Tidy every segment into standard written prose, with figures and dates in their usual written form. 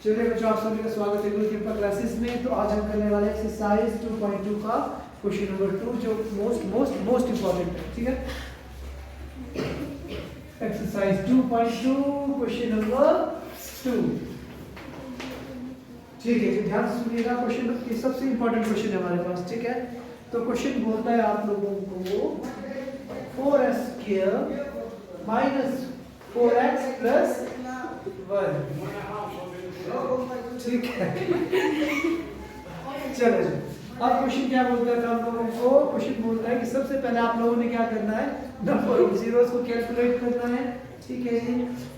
चलिए बच्चों, आप सभी का स्वागत है गुरु कृपा क्लासेस में। तो आज हम करने वाले हैं एक्सरसाइज 2.2 का क्वेश्चन नंबर 2, जो मोस्ट इंपॉर्टेंट है। ठीक है, एक्सरसाइज 2.2 क्वेश्चन नंबर 2। ठीक है, ध्यान से सुनिएगा। क्वेश्चन ये सबसे इंपॉर्टेंट क्वेश्चन है हमारे पास। ठीक है, तो क्वेश्चन बोलता है आप लोगों को 4s square minus 4x plus 1। ठीक है, चलो जी। अब क्वेश्चन क्या बोलता है हम लोगों को? क्वेश्चन बोलता है कि सबसे पहले आप लोगों ने क्या करना है, नंबर ऑफ जीरोस को कैलकुलेट करना है। ठीक है जी,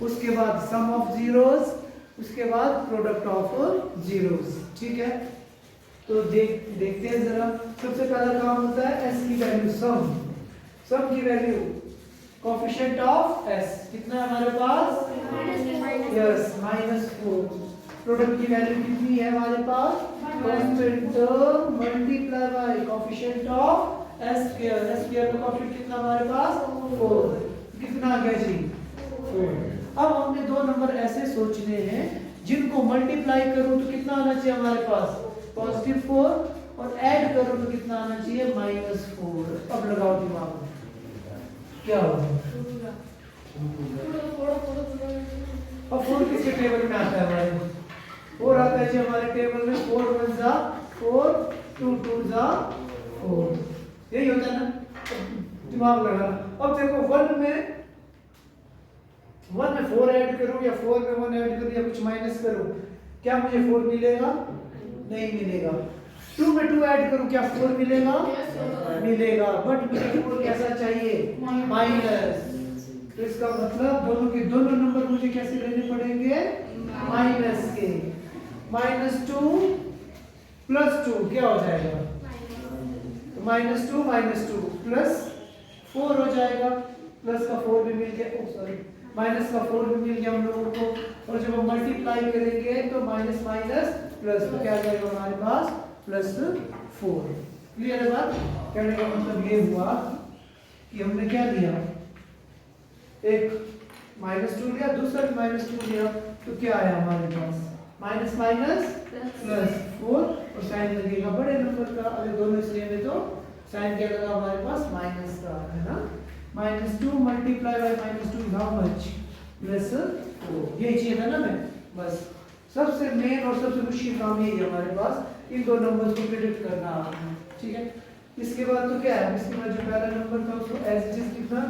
उसके बाद सम ऑफ जीरोस, उसके बाद प्रोडक्ट ऑफ जीरोस। ठीक है, तो देखते हैं जरा। सबसे पहला काम होता है s की वैल्यू, सम की वैल्यू कोएफिशिएंट ऑफ s कितना है हमारे पास? यस, -4। प्रोडक्ट की वैल्यू कितनी है हमारे पास? Constant term multiply by coefficient of s square. s square का कोएफिशिएंट कितना हमारे पास? 4। कितना आ गया जी? 4। अब हमने दो नंबर ऐसे सोचने हैं जिनको मल्टीप्लाई करूं तो कितना आना चाहिए हमारे पास? +4, और ऐड करूं तो कितना आना चाहिए? -4। अब लगाओ दिमाग में, क्या होगा? अब 4 किसके टेबल में आता है? हमारे 4 आता है जी हमारे टेबल में। 4 1 जा 4, 2 2 जा 4। यही होता है ना, दिमाग लगाना। अब देखो 1 में 4 ऐड करूं या 4 में 1 ऐड करूं या कुछ माइनस करूं, क्या मुझे 4 मिलेगा? नहीं मिलेगा। 2 में 2 ऐड करूं, क्या 4 मिलेगा? मिलेगा, बट मुझे 4 कैसा चाहिए? माइनस। तो इसका मतलब दोनों के दोनों नंबर मुझे कैसे लेने पड़ेंगे? माइनस के। -2 + 2 क्या हो जाएगा? तो -2 प्लस 4 हो जाएगा। प्लस का 4 भी मिल गया, सॉरी, माइनस का 4 भी मिल गया हम लोगों को। और जब हम मल्टीप्लाई करेंगे तो माइनस माइनस प्लस, तो क्या आ जाएगा हमारे पास? +4। क्लियर है बात? कहने का मतलब ये हुआ कि हमने क्या लिया, एक -2 लिया, दूसरा भी -2 लिया, तो क्या आया हमारे पास? माइनस माइनस +4, और साइन लगेगा बड़े नंबर का। अगर दोनों इसलिए में तो साइन क्या लगा हमारे पास? माइनस का, है ना। -2 मल्टीप्लाई बाय -2 हाउ मच? +4। यही चाहिए था ना मैं, बस। सबसे मेन और सबसे मुश्किल काम यही है हमारे पास, इन दो नंबर्स को प्रेडिक्ट करना। ठीक है, इसके बाद तो क्या है? इसके बाद जो पहला नंबर था उसको एज इट इज लिखना,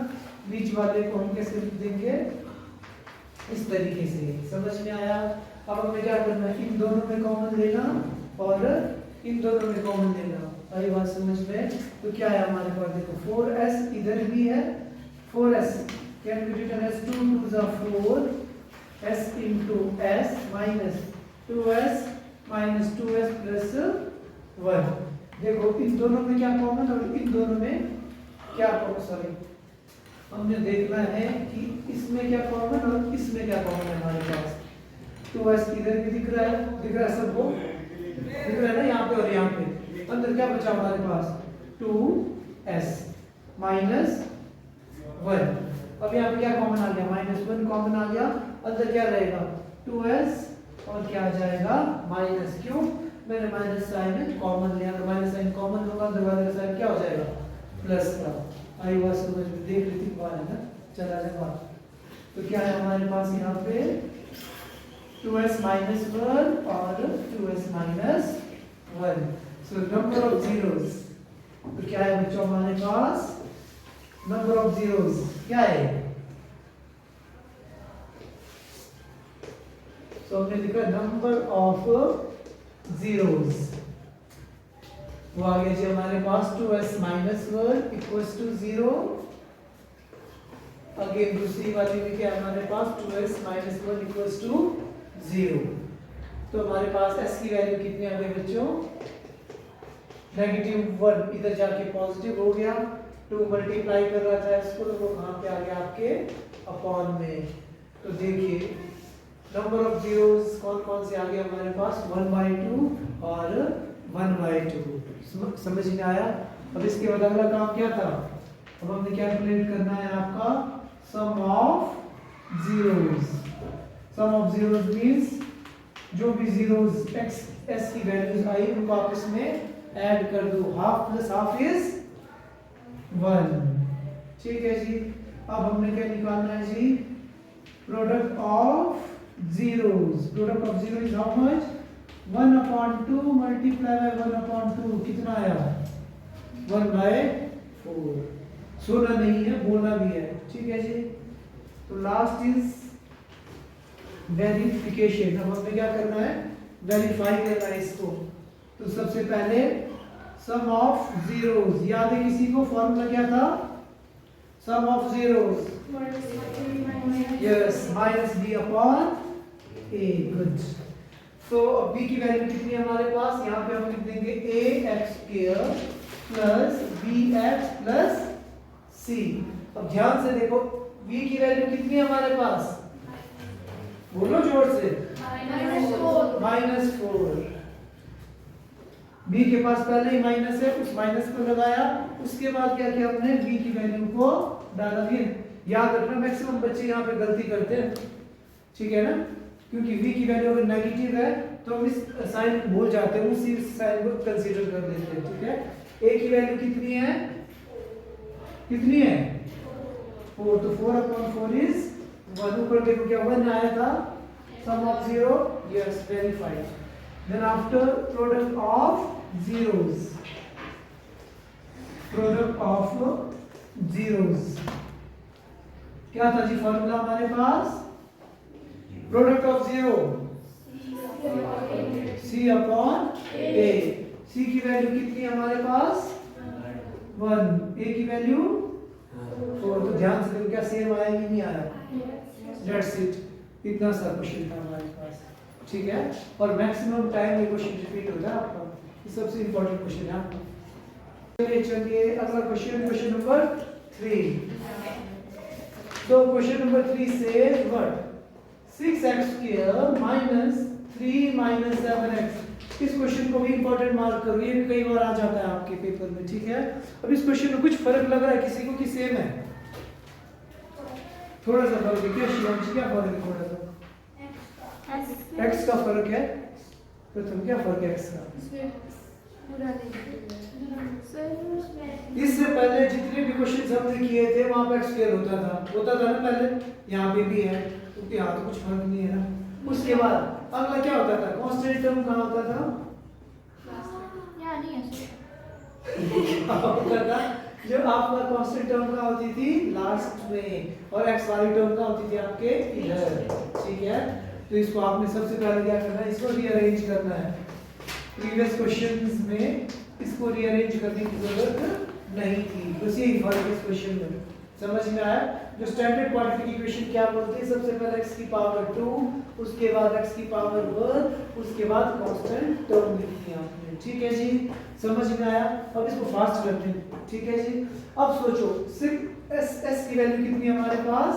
बीच वाले को हम कैसे लिख देंगे? इस तरीके से। समझ में आया? अब हमें क्या करना है, इन दोनों में कॉमन लेना और इन दोनों में कॉमन लेना। आई बात समझ में? तो क्या है हमारे पास? देखो 4s इधर भी है, 4s can be written as 2 2 जा 4 s into s minus 2s minus 2s plus 1। देखो इन दोनों में क्या कॉमन और इन दोनों में क्या कॉमन? सॉरी, हमने देखना है कि इसमें क्या कॉमन और इसमें क्या कॉमन है हमारे पास। 2s इधर भी दिख रहा है सबको, दिख रहा है ना, यहाँ पे और यहाँ पे। अंदर क्या बचा हमारे पास? 2s minus 1। अब यहाँ पे क्या कॉमन आ गया? -1 कॉमन आ गया। अंदर क्या रहेगा? 2s, और क्या आ जाएगा? माइनस। क्यों? मैंने माइनस साइन कॉमन लिया, तो माइनस साइन कॉमन होगा, अंदर वाले का साइन क्या हो जाएगा? प्लस का। आई बात समझ में? देख लेती बात है ना, चला जाए बात। तो क्या है हमारे पास यहाँ पे? 2s -1 और 2s -1। So number of zeros, तो क्या है बच्चों हमारे पास? नंबर ऑफ जीरोस क्या है? तो हमने लिखा नंबर ऑफ जीरोस, वो आ गया जी हमारे पास 2s -1 इक्वल्स टू 0। अगेन दूसरी वाली में क्या हमारे पास? 2s -1 equals to 0। तो हमारे पास s की वैल्यू कितनी आ गई बच्चों? -1 इधर जाके पॉजिटिव हो गया। 2 मल्टीप्लाई कर रहा था इसको, तो वो कहाँ पे आ गया? आपके अपॉन में। तो देखिए नंबर ऑफ जीरोस कौन कौन से आ गए हमारे पास? 1/2 और 1/2। समझ में आया? अब इसके बाद अगला काम क्या था? अब हमने कैलकुलेट करना है आपका sum of zeros. Sum of zeros means जो भी जीरोस एक्स एस की वैल्यूज आई उनको आपस में ऐड कर दो, हाफ प्लस हाफ इज 1। ठीक है जी। अब हमने क्या निकालना है जी, product of zeros. Product of zero is how much, 1/2 multiply by 1/2 कितना आया 1/4। सोना नहीं है, बोलना भी है। ठीक है जी। तो लास्ट इज वेरिफिकेशन। अब हमें क्या करना है, वेरीफाई करना है इसको। तो सबसे पहले सम ऑफ जीरोस, याद है किसी को फॉर्मूला क्या था, sum of zeros yes minus B upon A. Good. तो अब b की वैल्यू कितनी है हमारे पास, यहाँ पे हम लिख देंगे ax² plus bx plus c। अब ध्यान से देखो b की वैल्यू कितनी है हमारे पास, बोलो जोर से, -4। b के पास पहले ही माइनस है, उस माइनस को लगाया, उसके बाद क्या किया हमने, b की वैल्यू को डाला दिया। याद रखना मैक्सिमम बच्चे यहाँ पे गलती करते हैं, ठीक है ना, क्योंकि v की वैल्यू अगर नेगेटिव है तो हम इस साइन को भूल जाते हैं, उसी साइन को कंसीडर कर लेते हैं। ठीक है। a की वैल्यू कितनी है, कितनी है 4, तो 4/4 इज 1। ऊपर देखो क्या 1 आया था, sum of zero yes verified. Then after product of zeros, product of zeros क्या था जी फॉर्मूला हमारे पास, product of zero c upon a। c की वैल्यू कितनी है हमारे पास 1, a की वैल्यू 4। तो ध्यान से देखो क्या सेम आया कि नहीं आया, दैट्स इट। इतना सा क्वेश्चन था हमारे पास। ठीक है। और मैक्सिमम टाइम ये क्वेश्चन रिपीट होता है आपका, ये सबसे इंपॉर्टेंट क्वेश्चन है आपका। चलिए अगला क्वेश्चन, क्वेश्चन नंबर 3। तो question number 3 says what, 6x² minus 3 minus 7x। इस क्वेश्चन को भी इंपॉर्टेंट मार्क करो, ये भी कई बार आ जाता है आपके पेपर में। ठीक है। अब इस क्वेश्चन में कुछ फर्क लग रहा है किसी को कि सेम है, थोड़ा सा फर्क है। क्या शिवांश, क्या फर्क है थोड़ा सा, x का फर्क है। प्रथम क्या फर्क है x का, इससे पहले जितने भी क्वेश्चन हमने किए थे वहां पे x फेल होता था ना पहले, यहाँ पे भी है, क्योंकि यहाँ तो कुछ फर्क नहीं है ना। उसके बाद अगला क्या होता था, कांस्टेंट टर्म कहाँ होता था, होता था जब आपका कांस्टेंट टर्म कहाँ होती थी लास्ट में, और x वाली टर्म कहाँ होती थी आपके इधर। ठीक है। तो इसको आपने सबसे पहले क्या करना है, इसको रीअरेंज करना है। प्रीवियस क्वेश्चंस में इसको रीअरेंज करने की जरूरत नहीं थी, बस यही फर्क है इस क्वेश्चन में। समझ में आया। जो स्टैंडर्ड क्वाड्रेटिक इक्वेशन क्या बोलते हैं, सबसे पहले x की पावर 2, उसके बाद x की पावर 1, उसके बाद कांस्टेंट टर्म लिखनी है आपने। ठीक है जी, समझ में आया। अब इसको फास्ट करते हैं। ठीक है जी। अब सोचो s की वैल्यू कितनी है हमारे पास,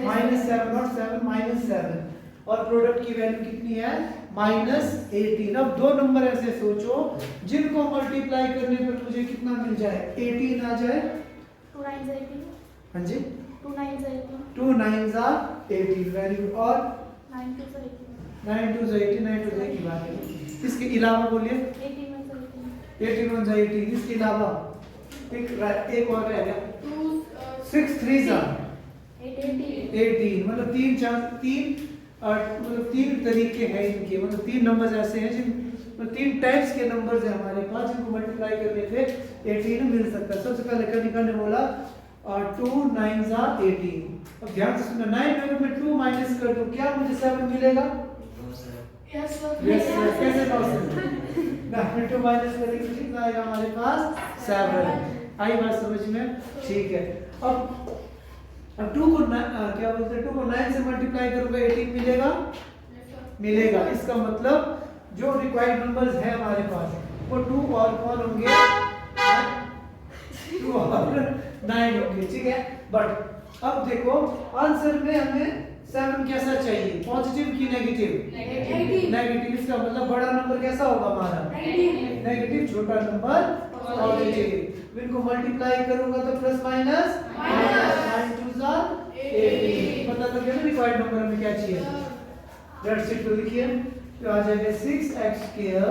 -7 और 7 -7, और प्रोडक्ट की वैल्यू कितनी है -18। अब दो नंबर ऐसे सोचो जिनको मल्टीप्लाई करने पर मुझे कितना मिल जाए, 18 आ जाए। 2 9 18। हाँ जी, 2 9 18। 2 9 18 वैल्यू, और 9 2 18। 9 2 18, 9 2 की बात है। इसके अलावा बोलिए 18 1 18। 18 1 18। इसके अलावा एक और रह गया, 2 6 3 18। मतलब 3 4 3 मतलब 3 तरीके हैं इनके, मतलब 3 नंबर्स ऐसे हैं जिन मतलब 3 टाइप्स के नंबर्स हैं हमारे पास जिनको मल्टीप्लाई करने पे 18 मिल सकता है। सबसे पहले कनिका ने बोला 2 9 18। अब ध्यान से सुनना, 9 में अगर मैं 2 माइनस कर दूं क्या मुझे 7 मिलेगा, यस सर। कैसे पॉसिबल, मैं 2 माइनस करेंगे तो कितना आएगा हमारे पास 7। आई बात समझ में। ठीक है। अब 2 को क्या बोलते हैं, 2 को 9 से मल्टीप्लाई करूंगा 18 मिलेगा। इसका मतलब जो रिक्वायर्ड नंबर्स है हमारे पास वो 2 और कौन होंगे, 2 और 9 होंगे। ठीक है। बट अब देखो आंसर में हमें 7 कैसा चाहिए, पॉजिटिव की नेगेटिव, नेगेटिव। इसका मतलब बड़ा नंबर कैसा होगा हमारा, नेगेटिव, छोटा नंबर पॉजिटिव। इनको मल्टीप्लाई करूंगा तो प्लस माइनस 9 2 18। पता लग गया ना रिक्वायर्ड नंबर हमें क्या चाहिए। That's it. तो लिखिए तो आ जाएगा 6x स्क्वायर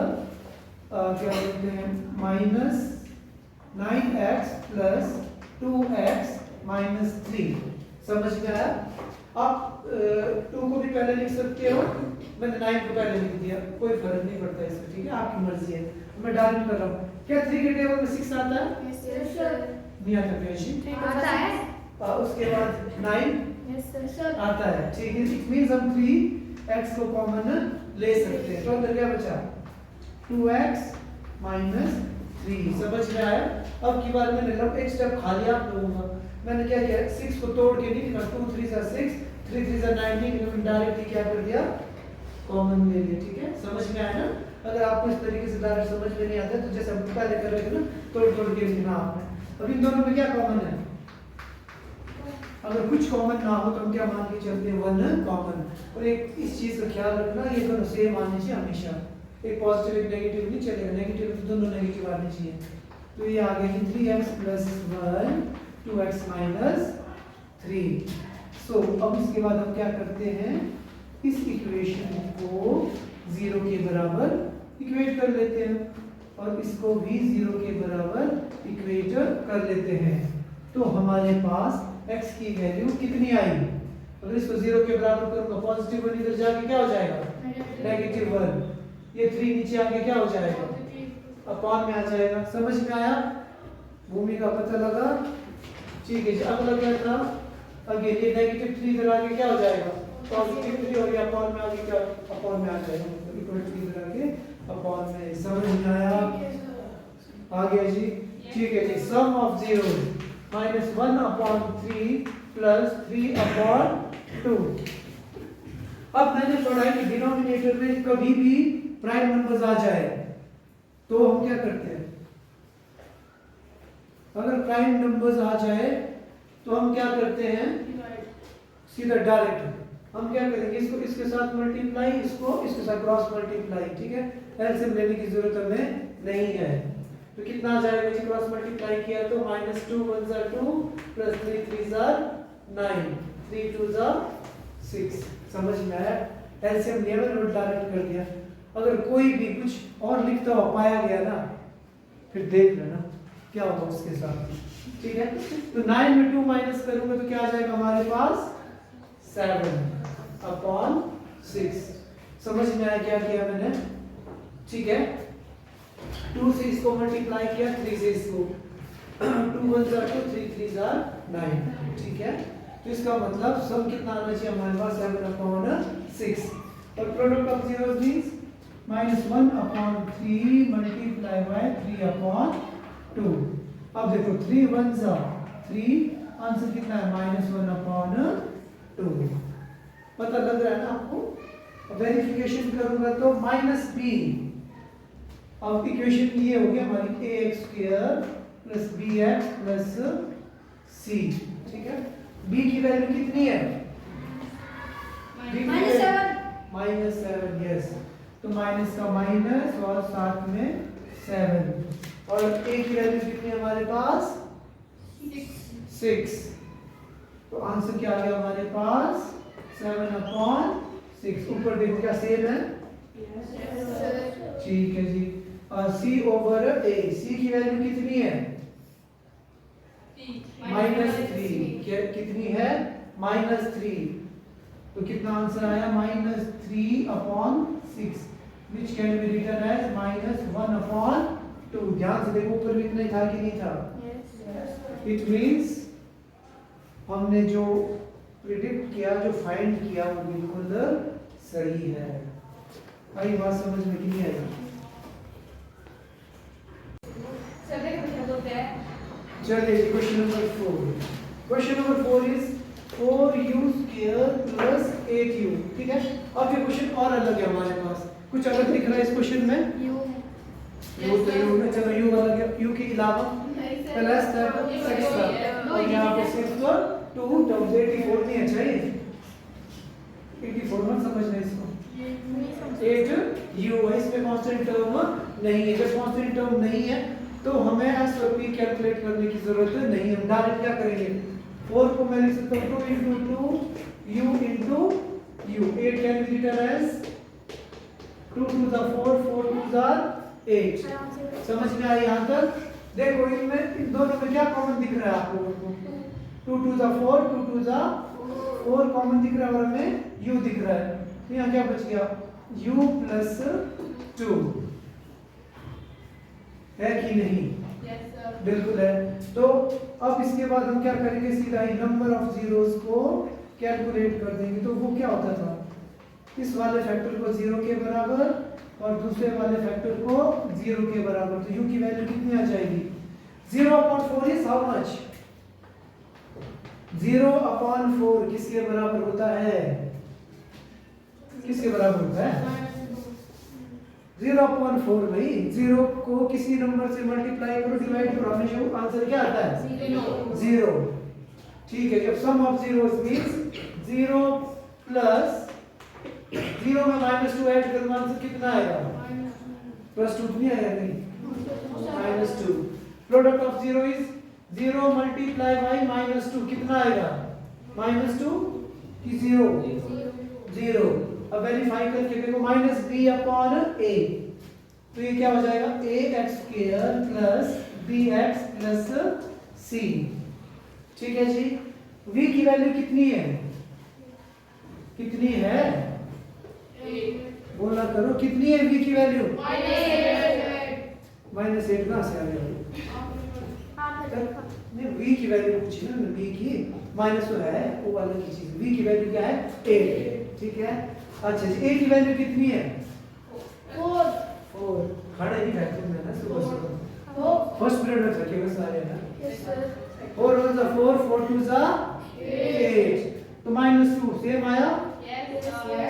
क्या बोलते हैं minus 9x plus 2x minus 3। समझ में आया? आप 2 को भी पहले लिख सकते हो, मैंने 9 को पहले लिख दिया, कोई फर्क नहीं पड़ता इसमें, ठीक है, आपकी मर्जी है। मैं डायरेक्ट कर रहा हूँ। क्या 3 के टेबल में 6 आता है? Yes, sir. नहीं आता प्रियांशी? आता है? उसके बाद 9 Yes, sir. आता है, ठीक है। इट मींस हम 3x को कॉमन ले सकते हैं, तो अंदर क्या बचा 2x माइनस 3। समझ में आया? अब की बार मैंने एक स्टेप खाली आप लोगों का, मैंने क्या किया 6 को तोड़ के नहीं लिखा, 2 3 जा 6 3 3 जा 9 नहीं, मैंने डायरेक्टली क्या कर दिया कॉमन ले लिया, ठीक है। समझ में आया ना? अगर आपको इस तरीके से डायरेक्ट समझ में नहीं आता तो जैसे हम पहले कर रहे थे ना, तोड़ तोड़ के लिखना आपने। अब इन दोनों में क्या कॉमन है? अगर कुछ कॉमन ना हो तो हम क्या मान के चलते हैं 1 कॉमन। और एक इस चीज का ख्याल रखना, ये दोनों सेम आने चाहिए हमेशा, एक पॉजिटिव एक नेगेटिव नहीं चलेगा, नेगेटिव तो दोनों नेगेटिव आने चाहिए। तो ये आ गया 3x प्लस 1 2x माइनस 3। सो अब इसके बाद हम क्या करते हैं, इस इक्वेशन को 0 के बराबर इक्वेट कर लेते हैं और इसको भी 0 के बराबर इक्वेट कर लेते हैं। तो हमारे पास x की वैल्यू कितनी आई? अगर इसको 0 के बराबर करूंगा, पॉजिटिव 1 इधर जाके क्या हो जाएगा नेगेटिव 1, ये 3 नीचे आके क्या हो जाएगा अपॉन में आ जाएगा। समझ में आया? भूमि का पता लगा, ठीक है जी। अगला क्या था, अगेन ये नेगेटिव 3 इधर आके क्या हो जाएगा पॉजिटिव 3 और ये अपॉन में आके क्या अपॉन में आ जाएगा, इक्वल टू इधर आके अपॉन में। समझ में आया? आ गया जी, ठीक है जी। Sum of zero minus 1 upon 3 plus 3 upon 2। अब मैंने पढ़ा है कि डिनोमिनेटर में कभी भी प्राइम नंबर्स आ जाए तो हम क्या करते हैं, अगर प्राइम नंबर्स आ जाए तो हम क्या करते हैं सीधा डायरेक्ट हम क्या करेंगे, इसको इसके साथ मल्टीप्लाई, इसको इसके साथ क्रॉस मल्टीप्लाई, ठीक है। एलसीएम लेने की जरूरत हमें नहीं है। तो कितना आ जाएगा जी क्रॉस मल्टीप्लाई किया तो -2 1 2 प्लस 3 3 9 3 2 6। समझ में आया? एलसीएम लिया मैंने और डायरेक्ट कर दिया। अगर कोई भी कुछ और लिखता हुआ पाया गया ना, फिर देख लेना क्या होगा उसके साथ, ठीक है। तो 9 में 2 माइनस करूंगा तो क्या आ जाएगा हमारे पास 7 अपॉन 6। समझ में आया क्या किया मैंने, ठीक है। 2 से इसको मल्टीप्लाई किया, 3 से इसको 2 1 2 3 3 9, ठीक है। तो इसका मतलब सम कितना आना चाहिए हमारे पास 7 अपॉन 6 और product of zeros means -1 upon 3 multiply by 3 upon 2। अब देखो 3 1 3, आंसर कितना है -1 अपॉन 2। पता लग रहा है ना आपको? वेरिफिकेशन करूंगा तो -b। अब इक्वेशन ये हो गया हमारी ax square plus bx plus c, ठीक है। b की वैल्यू कितनी है? -7, यस। तो माइनस का माइनस और साथ में 7 और a की वैल्यू कितनी है हमारे पास 6। तो आंसर क्या आ गया हमारे पास 7 अपॉन 6। ऊपर देखो क्या सेम है, ठीक है जी। और c ओवर a, c की वैल्यू कितनी है -3, कितनी है -3। तो कितना आंसर आया -3 upon 6 which can be written as -1 upon 2। ध्यान से देखो ऊपर भी इतना ही था कि नहीं था? It means हमने जो प्रिडिक्ट किया, जो फाइंड किया वो बिल्कुल सही है। आई बात समझ में कि नहीं आई? चलिए question number 4। Question number 4 is 4u square plus 8u, ठीक है। अब ये क्वेश्चन और अलग है हमारे पास, कुछ अलग दिख रहा है इस क्वेश्चन में। u तो u में चलो u अलग है, u के अलावा प्लस 6 और यहाँ पे 6 पर 2 टर्म्स 84 नहीं है, चाहिए 84 मत समझना इसको। 8u है, इसमें कांस्टेंट टर्म नहीं है। जब कांस्टेंट टर्म नहीं है तो हमें s और p कैलकुलेट करने की जरूरत नहीं है। हम डायरेक्ट क्या करेंगे, 4 को मैं लिख सकता हूँ 2 into 2 u into u। 8 can be it as 2 to the 4, 4 to the 8. समझ में आई यहाँ तक? देखो इनमें इन दोनों में क्या कॉमन दिख रहा है आप लोगों को? 2 to the 4, 2 to the 4 common दिख रहा है और हमें u दिख रहा है। तो यहाँ क्या बच गया? u plus 2 है कि नहीं? बिल्कुल है। तो अब इसके बाद हम क्या करेंगे? सीधा ही नंबर ऑफ जीरोस को कैलकुलेट कर देंगे। तो वो क्या होता था? इस वाले फैक्टर को 0 के बराबर और दूसरे वाले फैक्टर को 0 के बराबर। तो u की वैल्यू कितनी आ जाएगी? 0/4 इज हाउ मच? 0/4 किसके बराबर होता है? किसके बराबर होता है? 0/4 भाई। 0 को किसी नंबर से मल्टीप्लाई करो, डिवाइड करो, हमेशा आंसर क्या आता है? 0। ठीक है, जब सम ऑफ जीरोस मींस 0 प्लस 0 में -2 ऐड करूंगा, आंसर कितना आएगा? +2 नहीं आएगा? नहीं, -2। Product of 0 is 0 multiply by -2 कितना आएगा? -2 कि 0? 0। अब वेरीफाई करके देखो -b/a, तो ये क्या हो जाएगा? ax² plus bx plus c। ठीक है जी। v की वैल्यू कितनी है? कितनी है? बोला करो, कितनी है v की वैल्यू? -8 कहाँ से आ गया? नहीं, v की वैल्यू पूछी ना, v की माइनस तो है वो वाला की चीज। v की वैल्यू क्या है? 8। ठीक है। अच्छा जी, a की वैल्यू कितनी है? 4। खड़े नहीं बैठते हैं ना सुबह सुबह, फर्स्ट पीरियड में थके हुए सारे ना। 4 1 जा 4, 4 2 जा 8, तो -2 सेम आया।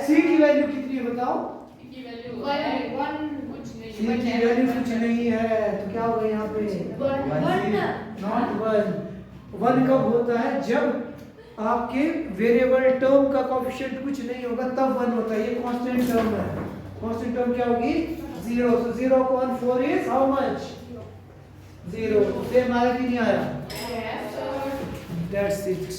c की वैल्यू कितनी है बताओ? c की वैल्यू कुछ नहीं है, तो क्या होगा यहाँ पे? 1 1 कब होता है? जब आपके वेरिएबल टर्म का कोएफिशिएंट कुछ नहीं होगा तब 1 होता है। ये कांस्टेंट टर्म है। कांस्टेंट टर्म क्या होगी? 0। so 0/4 is how much? 0। Same आया कि नहीं आया? That's it.